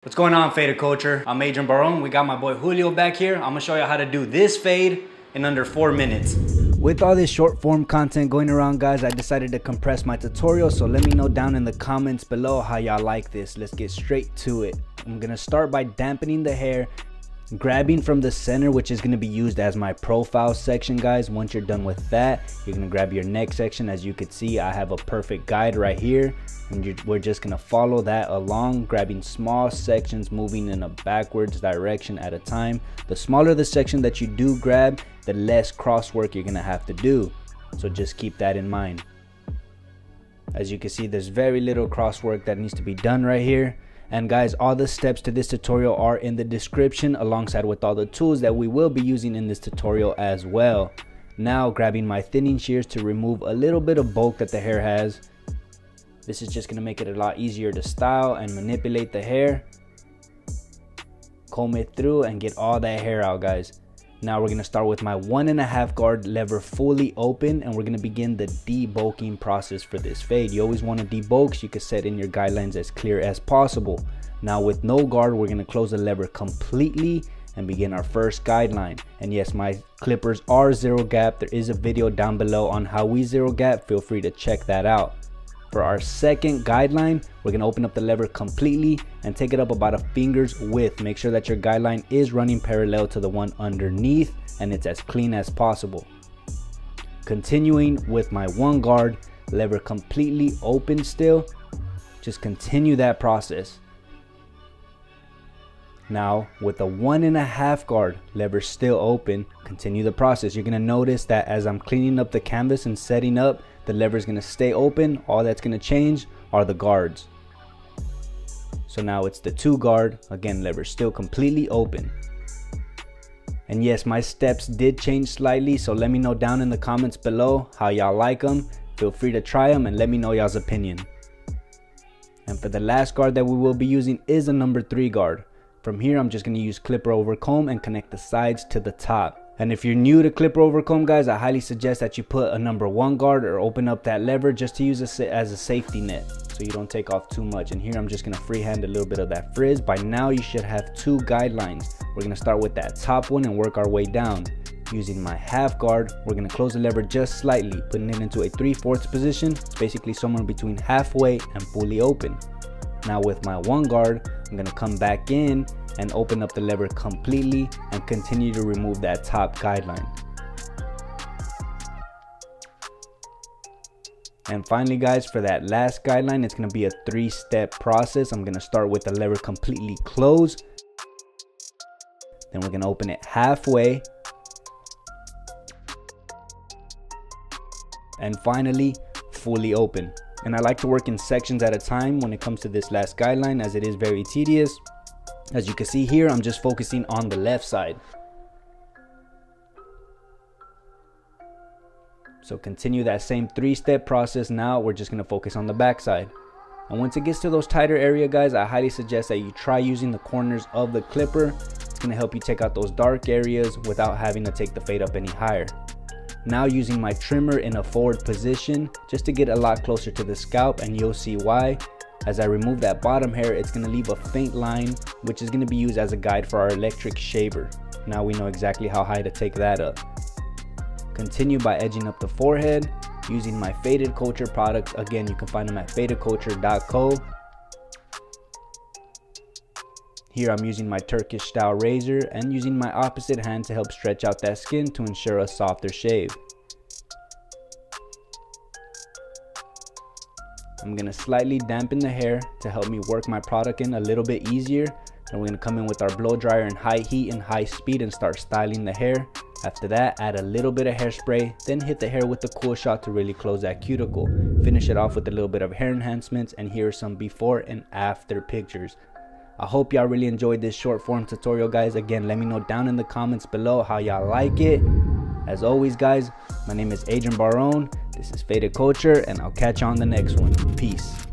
What's going on, Faded Culture? I'm Adrian Baron. We got my boy Julio back here. I'm gonna show you how to do this fade in under 4 minutes. With all this short form content going around, guys, I decided to compress my tutorial, so let me know down in the comments below how y'all like this. Let's get straight to it. I'm gonna start by dampening the hair, grabbing from the center, which is going to be used as my profile section, guys. Once you're done with that, you're going to grab your neck section. As you can see, I have a perfect guide right here, and we're just going to follow that along, grabbing small sections, moving in a backwards direction at a time. The smaller the section that you do grab, the less crosswork you're going to have to do, so just keep that in mind. As you can see, there's very little crosswork that needs to be done right here. And guys, all the steps to this tutorial are in the description, alongside with all the tools that we will be using in this tutorial as well. Now, grabbing my thinning shears to remove a little bit of bulk that the hair has. This is just going to make it a lot easier to style and manipulate the hair. Comb it through and get all that hair out, guys. Now we're going to start with my 1.5 guard lever fully open, and we're going to begin the debulking process for this fade. You always want to debulk so you can set in your guidelines as clear as possible. Now with no guard, we're going to close the lever completely and begin our first guideline. And yes, my clippers are zero gap. There is a video down below on how we zero gap. Feel free to check that out. For our second guideline, we're going to open up the lever completely and take it up about a finger's width. Make sure that your guideline is running parallel to the one underneath and it's as clean as possible. Continuing with my 1 guard, lever completely open still. Just continue that process. Now with the 1.5 guard, lever still open, continue the process. You're going to notice that as I'm cleaning up the canvas and setting up, the lever is going to stay open. All that's going to change are the guards. So now it's the 2 guard. Again, lever still completely open. And yes, my steps did change slightly, so let me know down in the comments below how y'all like them. Feel free to try them and let me know y'all's opinion. And for the last guard that we will be using is a number 3 guard. From here, I'm just going to use clipper over comb and connect the sides to the top. And if you're new to clipper over comb, guys, I highly suggest that you put a number 1 guard or open up that lever just to use it as a safety net so you don't take off too much. And here I'm just going to freehand a little bit of that frizz. By now you should have 2 guidelines. We're going to start with that top one and work our way down. Using my half guard, we're going to close the lever just slightly, putting it into a 3/4 position. It's basically somewhere between halfway and fully open. Now with my 1 guard, I'm going to come back in and open up the lever completely and continue to remove that top guideline. And finally, guys, for that last guideline, it's going to be a 3-step process. I'm going to start with the lever completely closed. Then we're going to open it halfway. And finally, fully open. And I like to work in sections at a time when it comes to this last guideline, as it is very tedious. As you can see here, I'm just focusing on the left side. So continue that same 3-step process. Now we're just going to focus on the back side. And once it gets to those tighter area, guys, I highly suggest that you try using the corners of the clipper. It's going to help you take out those dark areas without having to take the fade up any higher. Now using my trimmer in a forward position just to get a lot closer to the scalp, and you'll see why. As I remove that bottom hair, it's going to leave a faint line, which is going to be used as a guide for our electric shaver. Now we know exactly how high to take that up. Continue by edging up the forehead using my Faded Culture products. Again, you can find them at fadedculture.co. Here I'm using my Turkish style razor and using my opposite hand to help stretch out that skin to ensure a softer shave. I'm going to slightly dampen the hair to help me work my product in a little bit easier. And we're going to come in with our blow dryer in high heat and high speed and start styling the hair. After that, add a little bit of hairspray, then hit the hair with the cool shot to really close that cuticle. Finish it off with a little bit of hair enhancements, and here are some before and after pictures. I hope y'all really enjoyed this short form tutorial, guys. Again, let me know down in the comments below how y'all like it. As always, guys, my name is Adrian Baron. This is Faded Culture, and I'll catch you on the next one. Peace.